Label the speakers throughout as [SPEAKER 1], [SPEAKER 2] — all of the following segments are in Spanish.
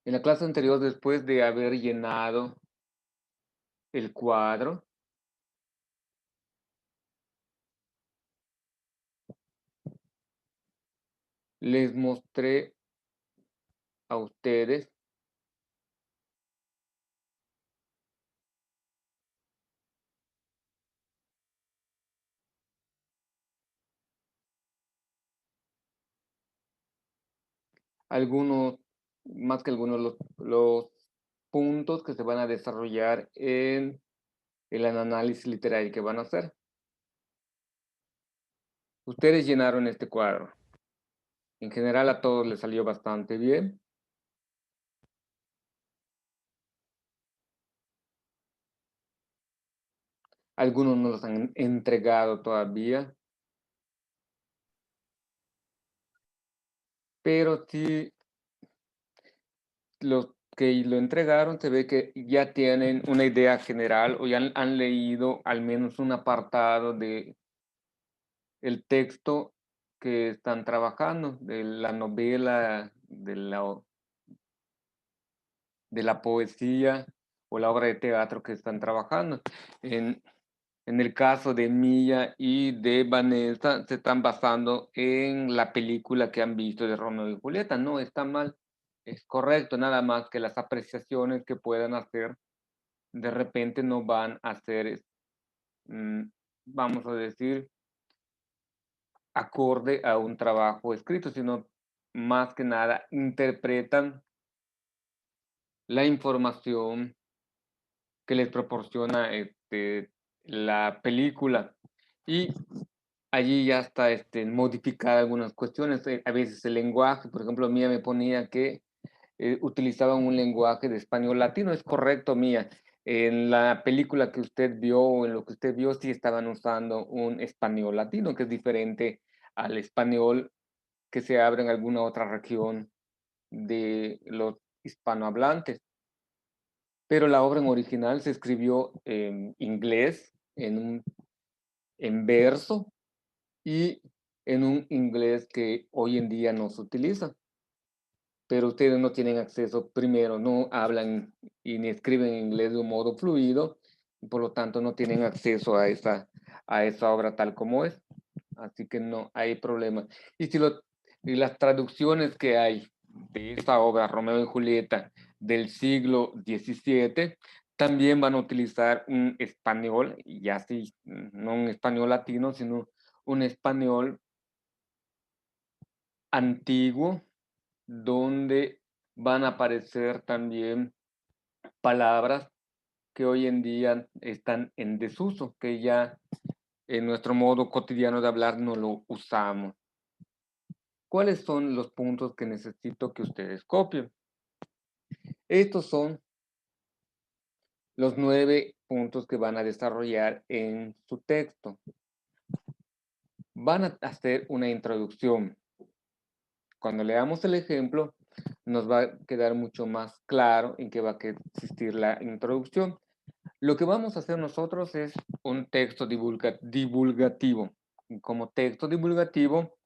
[SPEAKER 1] En la clase anterior, después de haber llenado el cuadro, les mostré a ustedes algunos, más que algunos, los puntos que se van a desarrollar en el análisis literario que van a hacer. Ustedes llenaron este cuadro. En general a todos les salió bastante bien. Algunos no los han entregado todavía, pero sí los que lo entregaron se ve que ya tienen una idea general o ya han leído al menos un apartado de el texto que están trabajando, de la novela, de la poesía o la obra de teatro que están trabajando. En, en el caso de Milla y de Vanessa, se están basando en la película que han visto de Romeo y Julieta. No está mal, es correcto, nada más que las apreciaciones que puedan hacer de repente no van a ser, mm, vamos a decir, acorde a un trabajo escrito, sino más que nada interpretan la información que les proporciona la película y allí ya está modificada algunas cuestiones. A veces el lenguaje, por ejemplo, Mía me ponía que utilizaban un lenguaje de español latino. Es correcto, Mía. En la película que usted vio o en lo que usted vio, sí estaban usando un español latino, que es diferente al español que se habla en alguna otra región de los hispanohablantes. Pero la obra en original se escribió en inglés, en verso y en un inglés que hoy en día no se utiliza. Pero ustedes no tienen acceso, primero, no hablan y ni escriben en inglés de un modo fluido, y por lo tanto no tienen acceso a esa obra tal como es. Así que no hay problema. Y, si lo, y las traducciones que hay de esta obra, Romeo y Julieta, del siglo XVII, también van a utilizar un español, y así, no un español latino, sino un español antiguo, donde van a aparecer también palabras que hoy en día están en desuso, que ya en nuestro modo cotidiano de hablar no lo usamos. ¿Cuáles son los puntos que necesito que ustedes copien? Estos son los 9 puntos que van a desarrollar en su texto. Van a hacer una introducción. Cuando leamos el ejemplo, nos va a quedar mucho más claro en qué va a consistir la introducción. Lo que vamos a hacer nosotros es un texto divulgativo. Como texto divulgativo,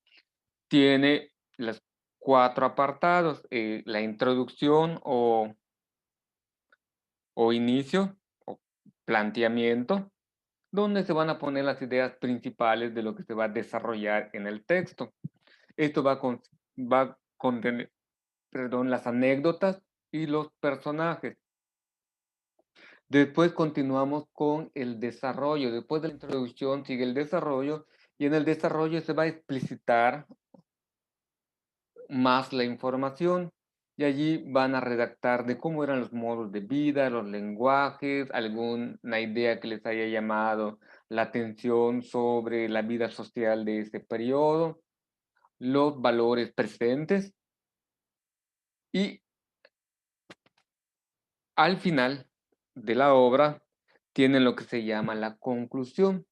[SPEAKER 1] tiene los 4 apartados, la introducción o inicio o planteamiento, donde se van a poner las ideas principales de lo que se va a desarrollar en el texto. Esto va a contener, perdón, las anécdotas y los personajes. Después continuamos con el desarrollo. Después de la introducción sigue el desarrollo y en el desarrollo se va a explicitar más la información y allí van a redactar de cómo eran los modos de vida, los lenguajes, alguna idea que les haya llamado la atención sobre la vida social de ese periodo, los valores presentes y al final de la obra tienen lo que se llama la conclusión.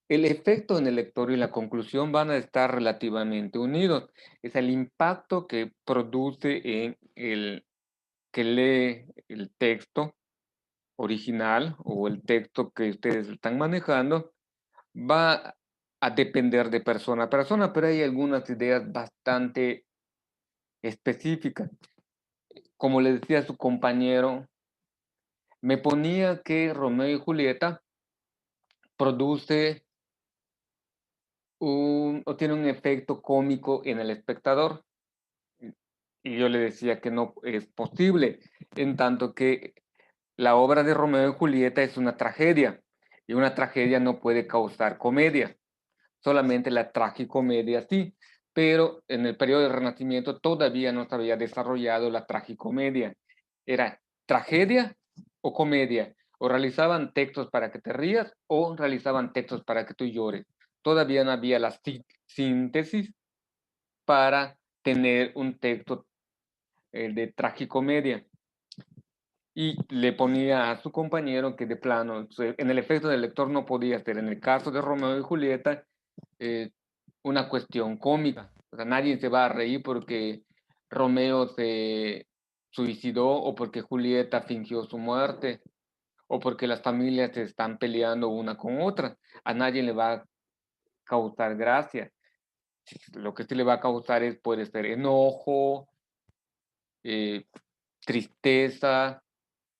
[SPEAKER 1] El efecto en el lector y la conclusión van a estar relativamente unidos. Es el impacto que produce en el que lee el texto original o el texto que ustedes están manejando, va a depender de persona a persona, pero hay algunas ideas bastante específicas. como le decía a su compañero, me ponía que Romeo y Julieta produce o tiene un efecto cómico en el espectador. Y yo le decía que no es posible, en tanto que la obra de Romeo y Julieta es una tragedia, y una tragedia no puede causar comedia, solamente la tragicomedia sí, pero en el periodo del Renacimiento todavía no se había desarrollado la tragicomedia. Era tragedia o comedia, o realizaban textos para que te rías o realizaban textos para que tú llores. Todavía no había la síntesis para tener un texto de tragicomedia. Y le ponía a su compañero que de plano, en el efecto del lector no podía ser, en el caso de Romeo y Julieta, eh, una cuestión cómica. O sea, nadie se va a reír porque Romeo se suicidó o porque Julieta fingió su muerte o porque las familias se están peleando una con otra. A nadie le va a causar gracia. Lo que sí le va a causar puede ser enojo, eh, tristeza,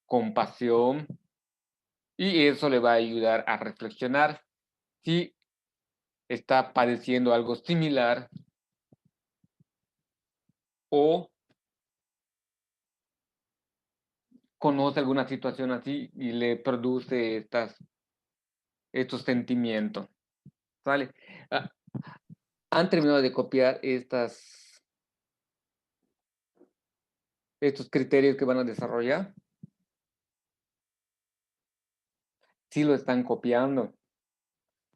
[SPEAKER 1] compasión, y eso le va a ayudar a reflexionar si está padeciendo algo similar o conoce alguna situación así y le produce estos sentimientos. ¿Vale? Ah, ¿Han terminado de copiar estos criterios que van a desarrollar? Sí lo están copiando.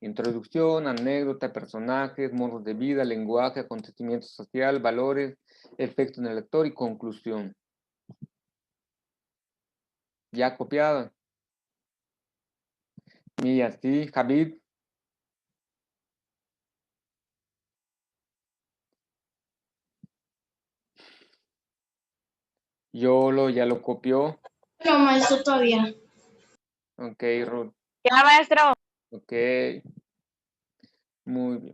[SPEAKER 1] Introducción, anécdota, personajes, modos de vida, lenguaje, acontecimiento social, valores, efecto en el lector y conclusión. Ya copiado. Y así, Javid, ya lo copió.
[SPEAKER 2] No, maestro, todavía.
[SPEAKER 1] Ok, Ruth.
[SPEAKER 3] Ya, maestro.
[SPEAKER 1] Ok, muy bien.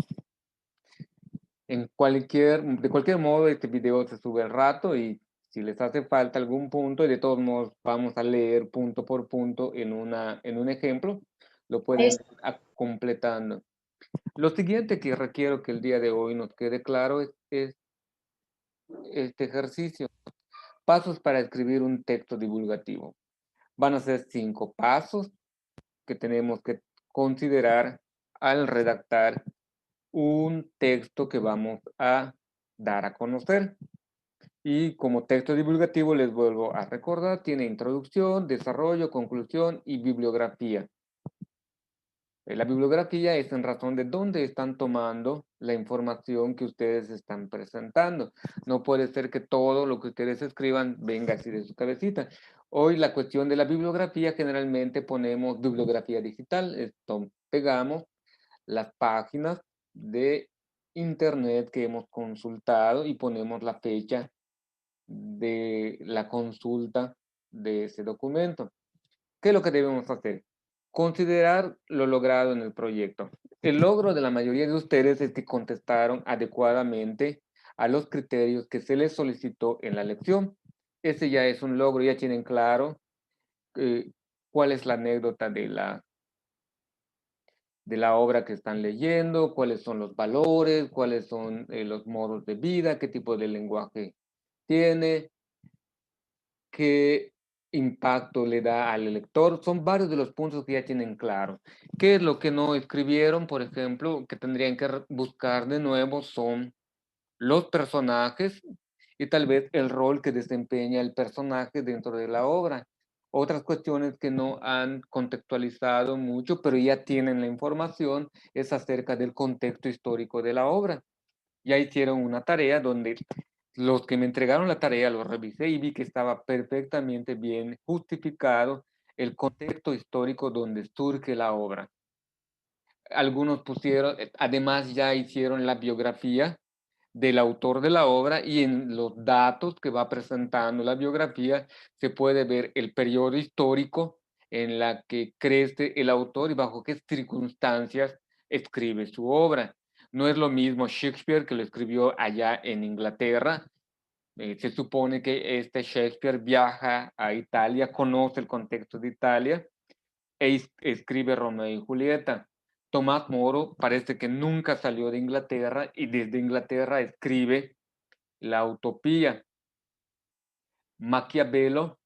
[SPEAKER 1] De cualquier modo, este video se sube al rato y si les hace falta algún punto, y de todos modos vamos a leer punto por punto en un ejemplo, lo pueden ir completando. Lo siguiente que requiero que el día de hoy nos quede claro es este ejercicio. Pasos para escribir un texto divulgativo. Van a ser 5 pasos que tenemos que considerar al redactar un texto que vamos a dar a conocer. Y como texto divulgativo les vuelvo a recordar, tiene introducción, desarrollo, conclusión y bibliografía. La bibliografía es en razón de dónde están tomando la información que ustedes están presentando. No puede ser que todo lo que ustedes escriban venga así de su cabecita. Hoy la cuestión de la bibliografía, generalmente ponemos bibliografía digital. Esto, pegamos las páginas de internet que hemos consultado y ponemos la fecha de la consulta de ese documento. ¿Qué es lo que debemos hacer? Considerar lo logrado en el proyecto. El logro de la mayoría de ustedes es que contestaron adecuadamente a los criterios que se les solicitó en la lección. Ese ya es un logro, ya tienen claro cuál es la anécdota de la obra que están leyendo, cuáles son los valores, cuáles son los modos de vida, qué tipo de lenguaje tiene, qué impacto le da al lector. Son varios de los puntos que ya tienen claro. ¿Qué es lo que no escribieron, por ejemplo, que tendrían que buscar de nuevo? Son los personajes y tal vez el rol que desempeña el personaje dentro de la obra. Otras cuestiones que no han contextualizado mucho, pero ya tienen la información, es acerca del contexto histórico de la obra. Ya hicieron una tarea donde los que me entregaron la tarea los revisé y vi que estaba perfectamente bien justificado el contexto histórico donde surge la obra. Algunos pusieron, además ya hicieron la biografía del autor de la obra y en los datos que va presentando la biografía se puede ver el periodo histórico en la que crece el autor y bajo qué circunstancias escribe su obra. No es lo mismo Shakespeare, que lo escribió allá en Inglaterra, Se supone que este Shakespeare viaja a Italia, conoce el contexto de Italia escribe Romeo y Julieta. Tomás Moro parece que nunca salió de Inglaterra y desde Inglaterra escribe La Utopía. Maquiavelo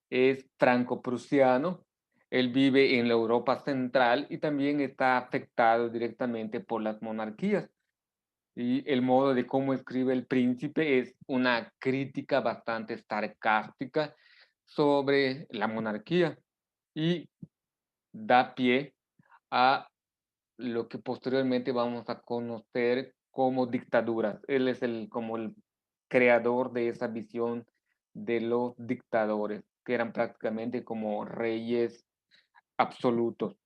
[SPEAKER 1] es franco-prusiano, él vive en la Europa central y también está afectado directamente por las monarquías. Y el modo de cómo escribe El Príncipe es una crítica bastante sarcástica sobre la monarquía y da pie a lo que posteriormente vamos a conocer como dictaduras. Él es como el creador de esa visión de los dictadores, que eran prácticamente como reyes absolutos.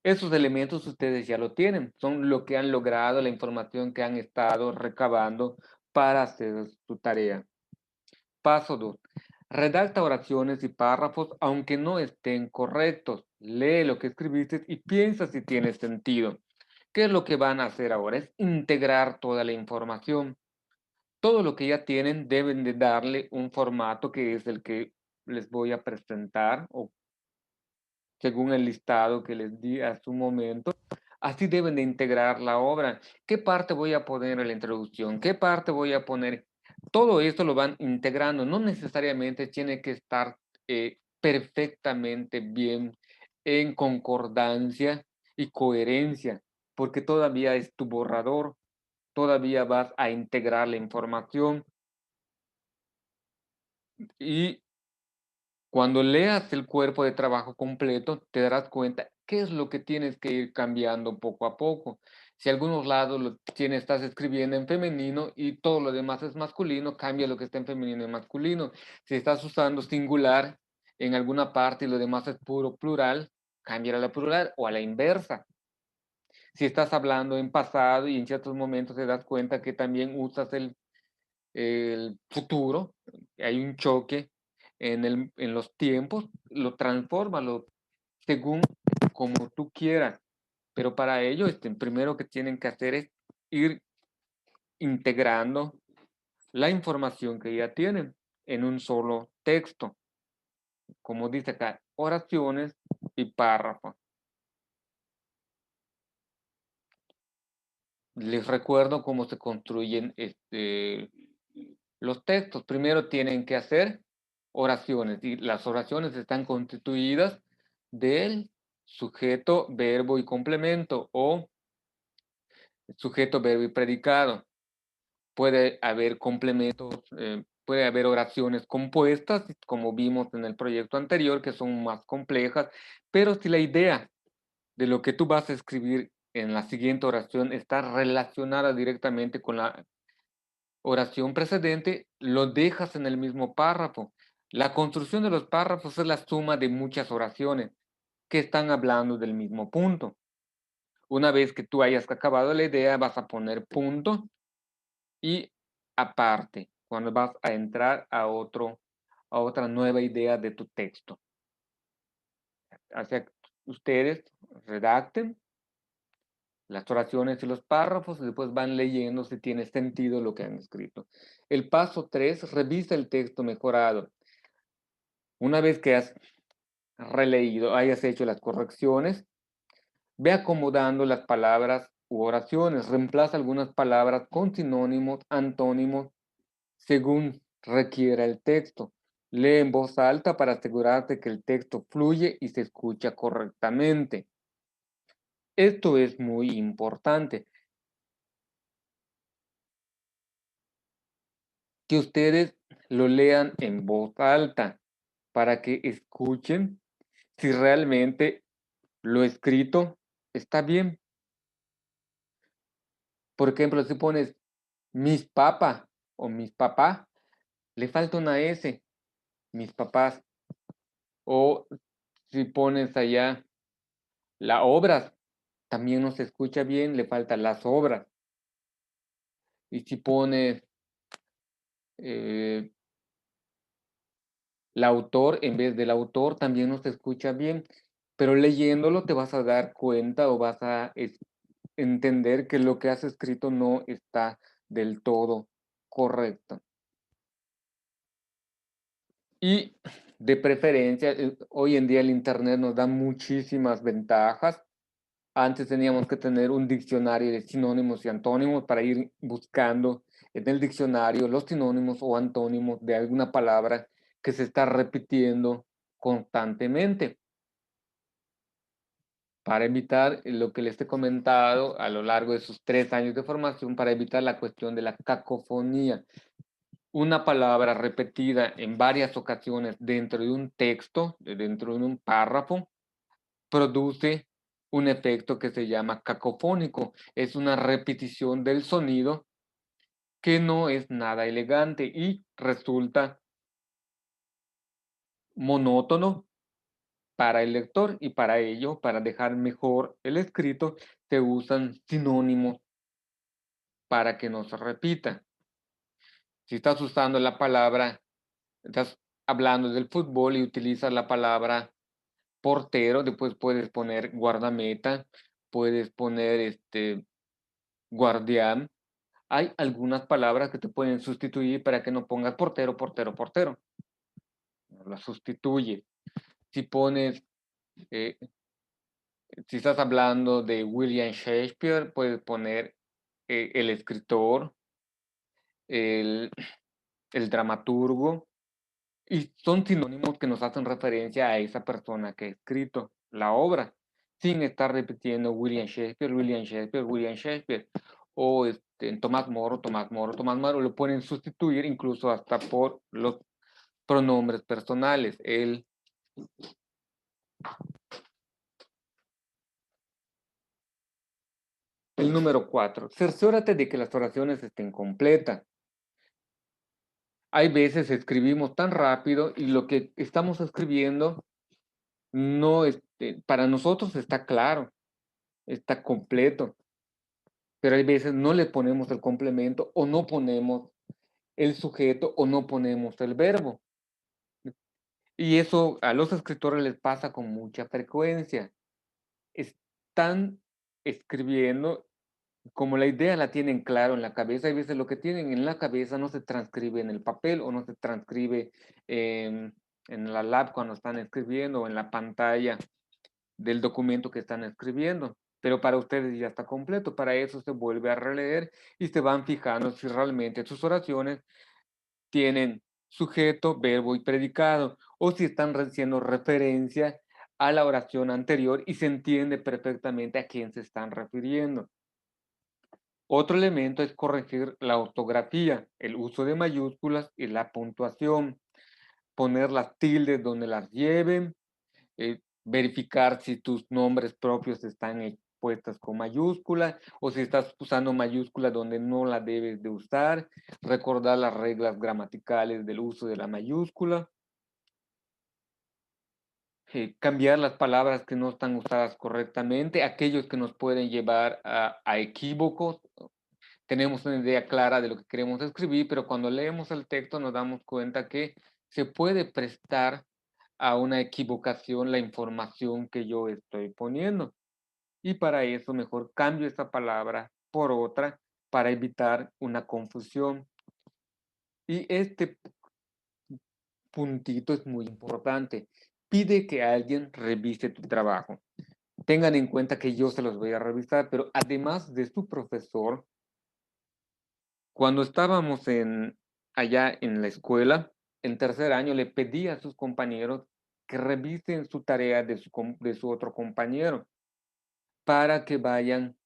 [SPEAKER 1] Esos elementos ustedes ya lo tienen, son lo que han logrado, la información que han estado recabando para hacer su tarea. Paso 2. Redacta oraciones y párrafos aunque no estén correctos. Lee lo que escribiste y piensa si tiene sentido. ¿Qué es lo que van a hacer ahora? Es integrar toda la información. Todo lo que ya tienen deben de darle un formato que es el que les voy a presentar o según el listado que les di a su momento. Así deben de integrar la obra. ¿Qué parte voy a poner en la introducción? ¿Qué parte voy a poner? Todo esto lo van integrando. No necesariamente tiene que estar perfectamente bien en concordancia y coherencia, porque todavía es tu borrador, todavía vas a integrar la información y cuando leas el cuerpo de trabajo completo, te darás cuenta qué es lo que tienes que ir cambiando poco a poco. Si algunos lados estás escribiendo en femenino y todo lo demás es masculino, cambia lo que está en femenino y masculino. Si estás usando singular en alguna parte y lo demás es puro plural, cambia a la plural o a la inversa. Si estás hablando en pasado y en ciertos momentos te das cuenta que también usas el futuro, hay un choque en los tiempos, lo transfórmalo según como tú quieras. Pero para ello, primero que tienen que hacer es ir integrando la información que ya tienen en un solo texto. Como dice acá, oraciones y párrafos. Les recuerdo cómo se construyen los textos. Primero tienen que hacer oraciones y las oraciones están constituidas del sujeto, verbo y complemento o sujeto, verbo y predicado. Puede haber complementos, puede haber oraciones compuestas, como vimos en el proyecto anterior, que son más complejas, pero si la idea de lo que tú vas a escribir en la siguiente oración está relacionada directamente con la oración precedente, lo dejas en el mismo párrafo. La construcción de los párrafos es la suma de muchas oraciones que están hablando del mismo punto. Una vez que tú hayas acabado la idea, vas a poner punto y aparte, cuando vas a entrar a otra nueva idea de tu texto. O sea, ustedes redacten las oraciones y los párrafos y después van leyendo si tiene sentido lo que han escrito. El paso 3, revisa el texto mejorado. Una vez que has releído, hayas hecho las correcciones, ve acomodando las palabras u oraciones, reemplaza algunas palabras con sinónimos, antónimos, según requiera el texto. Lee en voz alta para asegurarte que el texto fluye y se escucha correctamente. Esto es muy importante. Que ustedes lo lean en voz alta para que escuchen si realmente lo escrito está bien. Por ejemplo, si pones mis papá o mis papá, le falta una S, mis papás. O si pones allá la obras, también no se escucha bien, le faltan las obras. Y si pones el autor en vez del autor, también no se escucha bien. Pero leyéndolo te vas a dar cuenta o vas a entender que lo que has escrito no está del todo correcto. Y de preferencia, hoy en día el Internet nos da muchísimas ventajas. Antes teníamos que tener un diccionario de sinónimos y antónimos para ir buscando en el diccionario los sinónimos o antónimos de alguna palabra que se está repitiendo constantemente. Para evitar lo que les he comentado a lo largo de sus 3 años de formación, para evitar la cuestión de la cacofonía. Una palabra repetida en varias ocasiones dentro de un texto, dentro de un párrafo, produce un efecto que se llama cacofónico. Es una repetición del sonido que no es nada elegante y resulta monótono para el lector, y para ello, para dejar mejor el escrito, se usan sinónimos para que no se repita. Si estás usando la palabra, estás hablando del fútbol y utilizas la palabra portero, después puedes poner guardameta, puedes poner guardián. Hay algunas palabras que te pueden sustituir para que no pongas portero, portero, portero. La sustituye. Si pones, eh, si estás hablando de William Shakespeare, puedes poner el escritor, el, el dramaturgo, y son sinónimos que nos hacen referencia a esa persona que ha escrito la obra, sin estar repitiendo William Shakespeare, William Shakespeare, William Shakespeare, o Tomás Moro, Tomás Moro, Tomás Moro. Lo pueden sustituir incluso hasta por los pronombres personales. El número 4, cerciórate de que las oraciones estén completas. Hay veces escribimos tan rápido y lo que estamos escribiendo no, para nosotros está claro, está completo, pero hay veces no le ponemos el complemento o no ponemos el sujeto o no ponemos el verbo. Y eso a los escritores les pasa con mucha frecuencia. Están escribiendo como la idea la tienen claro en la cabeza. Hay veces lo que tienen en la cabeza no se transcribe en el papel o no se transcribe en la lab cuando están escribiendo o en la pantalla del documento que están escribiendo. Pero para ustedes ya está completo. Para eso se vuelve a releer y se van fijando si realmente sus oraciones tienen sujeto, verbo y predicado, o si están haciendo referencia a la oración anterior y se entiende perfectamente a quién se están refiriendo. Otro elemento es corregir la ortografía, el uso de mayúsculas y la puntuación, poner las tildes donde las lleven, verificar si tus nombres propios están puestas con mayúscula o si estás usando mayúscula donde no la debes de usar, recordar las reglas gramaticales del uso de la mayúscula, cambiar las palabras que no están usadas correctamente, aquellos que nos pueden llevar a equívocos. Tenemos una idea clara de lo que queremos escribir, pero cuando leemos el texto nos damos cuenta que se puede prestar a una equivocación la información que yo estoy poniendo. Y para eso mejor cambio esta palabra por otra para evitar una confusión. Y este puntito es muy importante. Pide que alguien revise tu trabajo. Tengan en cuenta que yo se los voy a revisar, pero además de su profesor, cuando estábamos allá en la escuela, en tercer año, le pedí a sus compañeros que revisen su tarea de su otro compañero para que vayan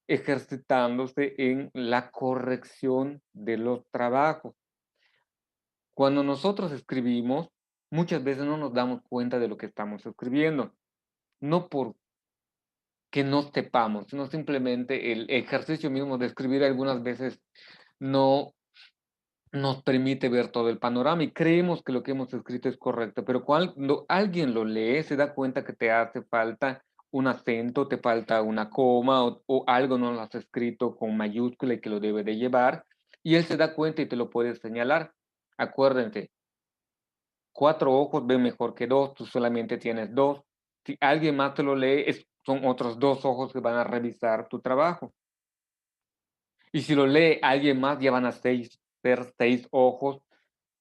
[SPEAKER 1] ejercitándose en la corrección de los trabajos. Cuando nosotros escribimos, muchas veces no nos damos cuenta de lo que estamos escribiendo, no porque no sepamos, sino simplemente el ejercicio mismo de escribir algunas veces no nos permite ver todo el panorama y creemos que lo que hemos escrito es correcto, pero cuando alguien lo lee se da cuenta que te hace falta un acento, te falta una coma o algo no lo has escrito con mayúscula y que lo debe de llevar, y él se da cuenta y te lo puede señalar. Acuérdense, 4 ojos ven mejor que 2, tú solamente tienes 2. Si alguien más te lo lee, son otros 2 ojos que van a revisar tu trabajo. Y si lo lee alguien más, ya van a ser 6 ojos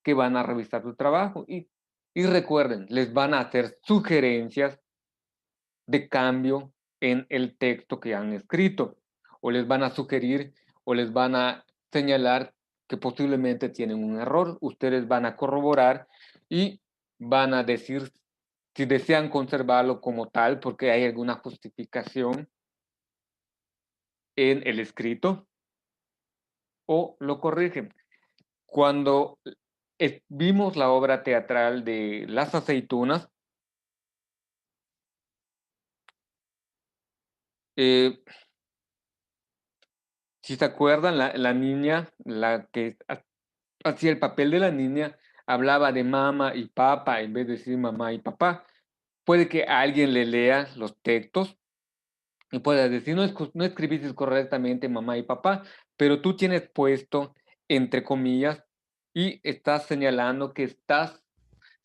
[SPEAKER 1] que van a revisar tu trabajo. Y recuerden, les van a hacer sugerencias de cambio en el texto que han escrito, o les van a sugerir o les van a señalar que posiblemente tienen un error. Ustedes van a corroborar y van a decir si desean conservarlo como tal porque hay alguna justificación en el escrito, o lo corrigen. Cuando vimos la obra teatral de Las Aceitunas, eh, si se acuerdan, la niña, la que hacía el papel de la niña, hablaba de mamá y papá en vez de decir mamá y papá. Puede que alguien le lea los textos y pueda decir, no, no escribiste correctamente mamá y papá, pero tú tienes puesto entre comillas y estás señalando que estás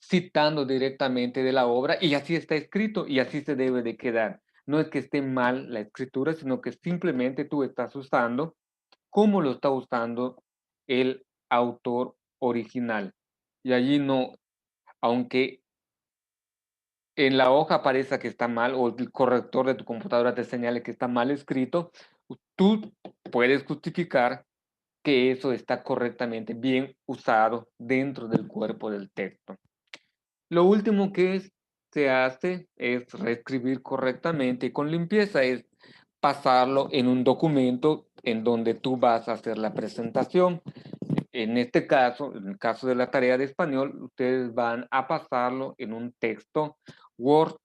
[SPEAKER 1] citando directamente de la obra y así está escrito y así se debe de quedar. No es que esté mal la escritura, sino que simplemente tú estás usando como lo está usando el autor original. Y allí no, aunque en la hoja parezca que está mal o el corrector de tu computadora te señale que está mal escrito, tú puedes justificar que eso está correctamente bien usado dentro del cuerpo del texto. Lo último que se hace es reescribir correctamente y con limpieza, es pasarlo en un documento en donde tú vas a hacer la presentación. En este caso, en el caso de la tarea de español, ustedes van a pasarlo en un texto Word.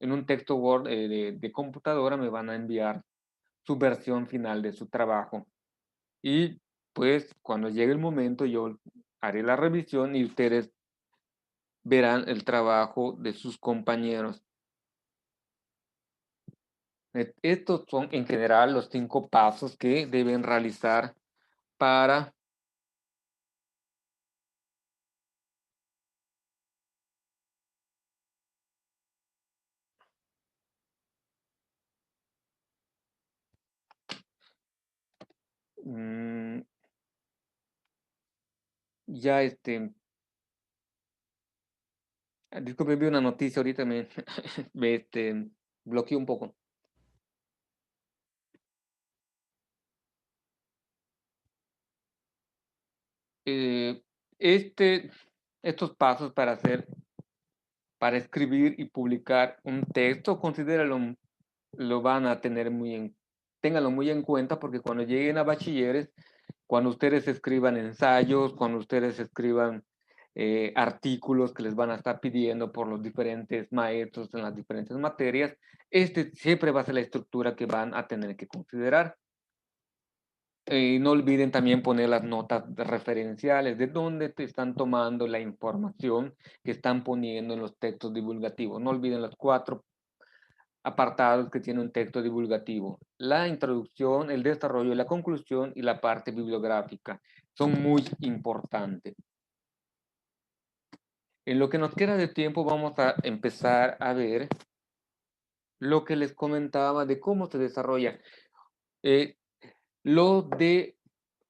[SPEAKER 1] En un texto Word de computadora me van a enviar su versión final de su trabajo. Y pues cuando llegue el momento yo haré la revisión y ustedes verán el trabajo de sus compañeros. Estos son en general los 5 pasos que deben realizar para mm, ya disculpe, vi una noticia ahorita, me bloqueó un poco. Eh, este, estos pasos para escribir y publicar un texto, considéralo, lo van a tener ténganlo muy en cuenta porque cuando lleguen a bachilleres, cuando ustedes escriban ensayos, cuando ustedes escriban artículos que les van a estar pidiendo por los diferentes maestros en las diferentes materias, siempre va a ser la estructura que van a tener que considerar. No olviden también poner las notas referenciales de dónde te están tomando la información que están poniendo en los textos divulgativos. No olviden los 4 apartados que tiene un texto divulgativo: la introducción, el desarrollo, la conclusión y la parte bibliográfica. Son muy importantes. En lo que nos queda de tiempo vamos a empezar a ver lo que les comentaba de cómo se desarrolla. Lo de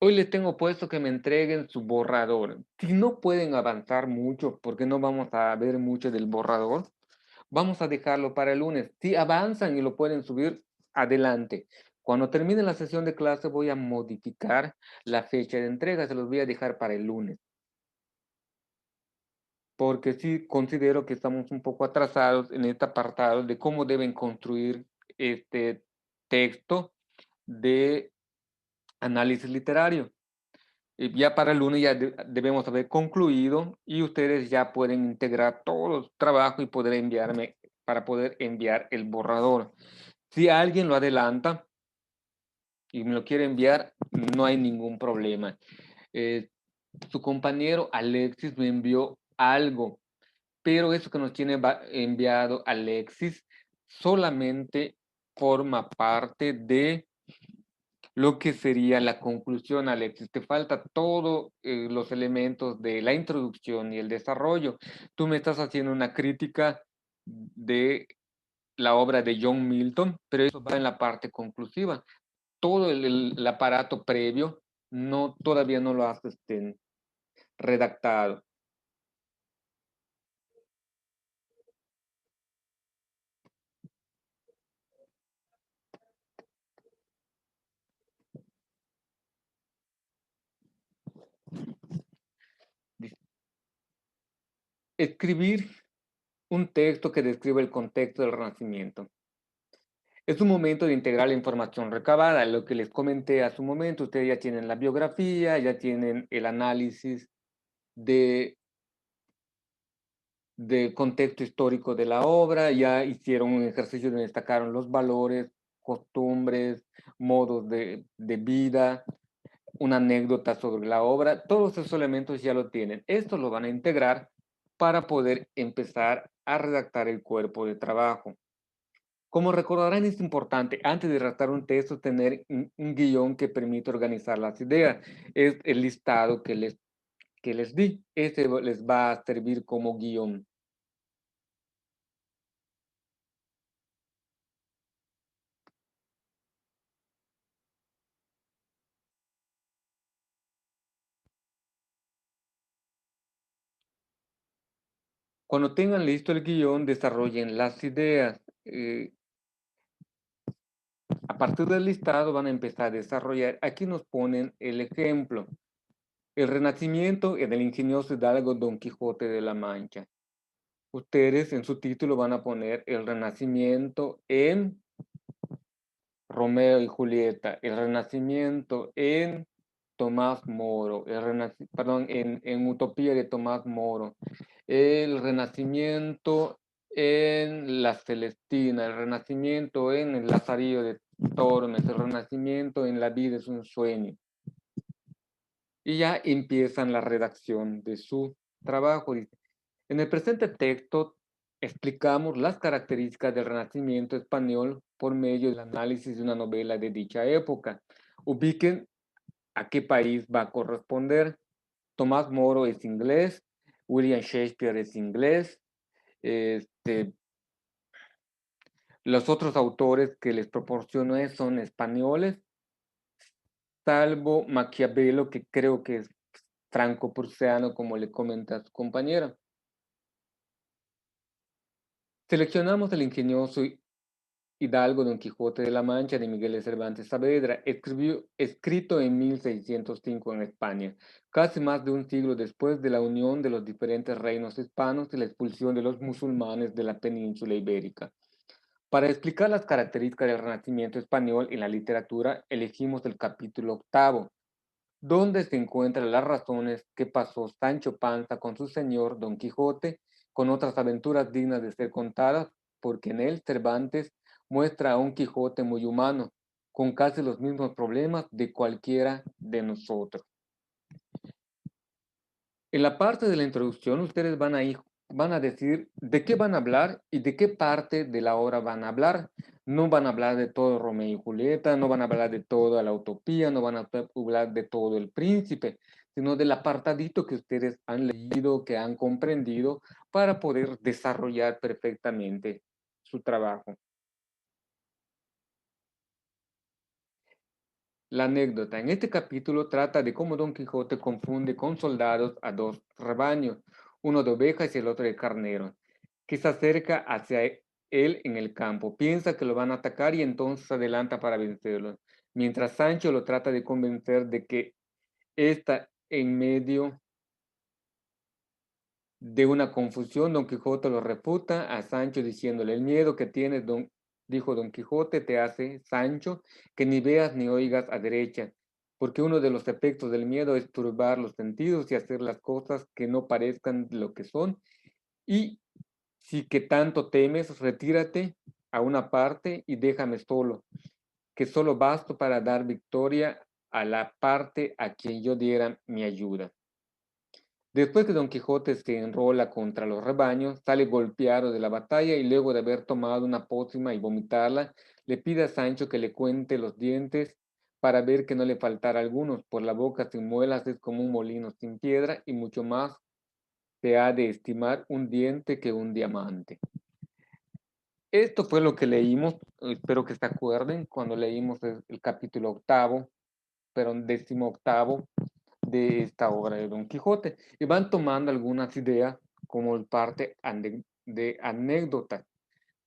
[SPEAKER 1] hoy les tengo puesto que me entreguen su borrador. Si no pueden avanzar mucho, porque no vamos a ver mucho del borrador, vamos a dejarlo para el lunes. Si avanzan y lo pueden subir, adelante. Cuando termine la sesión de clase voy a modificar la fecha de entrega, se los voy a dejar para el lunes. Porque sí considero que estamos un poco atrasados en este apartado de cómo deben construir este texto de análisis literario. Ya para el lunes ya debemos haber concluido y ustedes ya pueden integrar todo el trabajo y poder enviarme para poder enviar el borrador. Si alguien lo adelanta y me lo quiere enviar, no hay ningún problema. Su compañero Alexis me envió algo, pero eso que nos tiene enviado Alexis solamente forma parte de lo que sería la conclusión, Alexis. Te falta todos los elementos de la introducción y el desarrollo. Tú me estás haciendo una crítica de la obra de John Milton, pero eso va en la parte conclusiva. todo el aparato previo, todavía no lo has redactado. Escribir un texto que describe el contexto del Renacimiento. Es un momento de integrar la información recabada, lo que les comenté hace un momento. Ustedes ya tienen la biografía, ya tienen el análisis del contexto histórico de la obra, ya hicieron un ejercicio donde destacaron los valores, costumbres, modos de vida, una anécdota sobre la obra. Todos esos elementos ya lo tienen. Esto lo van a integrar para poder empezar a redactar el cuerpo de trabajo. Como recordarán, es importante, antes de redactar un texto, tener un guión que permita organizar las ideas. Es el listado que les di. Este les va a servir como guión. Cuando tengan listo el guión, desarrollen las ideas. A partir del listado van a empezar a desarrollar. Aquí nos ponen el ejemplo. El Renacimiento en el ingenioso hidalgo Don Quijote de la Mancha. Ustedes en su título van a poner el Renacimiento en Romeo y Julieta, el Renacimiento en Tomás Moro, en Utopía de Tomás Moro, el Renacimiento en La Celestina, el Renacimiento en el Lazarillo de Tormes, el Renacimiento en La vida es un sueño. Y ya empiezan la redacción de su trabajo. En el presente texto explicamos las características del Renacimiento español por medio del análisis de una novela de dicha época. Ubiquen a qué país va a corresponder. Tomás Moro es inglés, William Shakespeare es inglés, los otros autores que les proporciono son españoles, salvo Maquiavelo, que creo que es franco-prusiano, como le comenta a su compañera. Seleccionamos el ingenioso Hidalgo Don Quijote de la Mancha de Miguel de Cervantes Saavedra, escrito en 1605 en España, casi más de un siglo después de la unión de los diferentes reinos hispanos y la expulsión de los musulmanes de la península ibérica. Para explicar las características del Renacimiento español en la literatura, elegimos el capítulo 8, donde se encuentran las razones que pasó Sancho Panza con su señor Don Quijote, con otras aventuras dignas de ser contadas, porque en él Cervantes muestra a un Quijote muy humano, con casi los mismos problemas de cualquiera de nosotros. En la parte de la introducción, ustedes van a decir de qué van a hablar y de qué parte de la obra van a hablar. No van a hablar de todo Romeo y Julieta, no van a hablar de toda la utopía, no van a hablar de todo el príncipe, sino del apartadito que ustedes han leído, que han comprendido, para poder desarrollar perfectamente su trabajo. La anécdota. En este capítulo trata de cómo Don Quijote confunde con soldados a dos rebaños, uno de ovejas y el otro de carneros, que se acerca hacia él en el campo. Piensa que lo van a atacar y entonces se adelanta para vencerlo. Mientras Sancho lo trata de convencer de que está en medio de una confusión, Don Quijote lo refuta a Sancho diciéndole: el miedo que tienes, dijo Don Quijote, te hace, Sancho, que ni veas ni oigas a derecha, porque uno de los efectos del miedo es turbar los sentidos y hacer las cosas que no parezcan lo que son. Y si que tanto temes, retírate a una parte y déjame solo, que solo basto para dar victoria a la parte a quien yo diera mi ayuda. Después que Don Quijote se enrola contra los rebaños, sale golpeado de la batalla y luego de haber tomado una pócima y vomitarla, le pide a Sancho que le cuente los dientes para ver que no le faltara algunos, por la boca sin muelas es como un molino sin piedra y mucho más se ha de estimar un diente que un diamante. Esto fue lo que leímos, espero que se acuerden, cuando leímos el capítulo 8, pero 18 de esta obra de Don Quijote. Y van tomando algunas ideas como parte de anécdotas.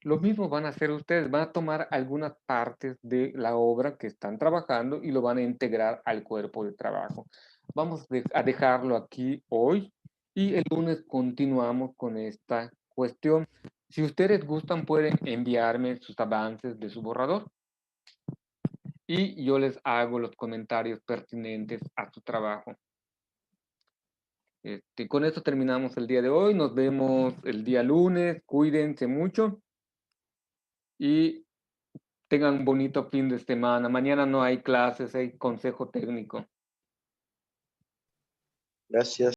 [SPEAKER 1] Lo mismo van a hacer ustedes, van a tomar algunas partes de la obra que están trabajando y lo van a integrar al cuerpo de trabajo. Vamos a dejarlo aquí hoy y el lunes continuamos con esta cuestión. Si ustedes gustan, pueden enviarme sus avances de su borrador y yo les hago los comentarios pertinentes a su trabajo. Con esto terminamos el día de hoy. Nos vemos el día lunes. Cuídense mucho y tengan un bonito fin de semana. Mañana no hay clases, hay consejo técnico.
[SPEAKER 3] Gracias.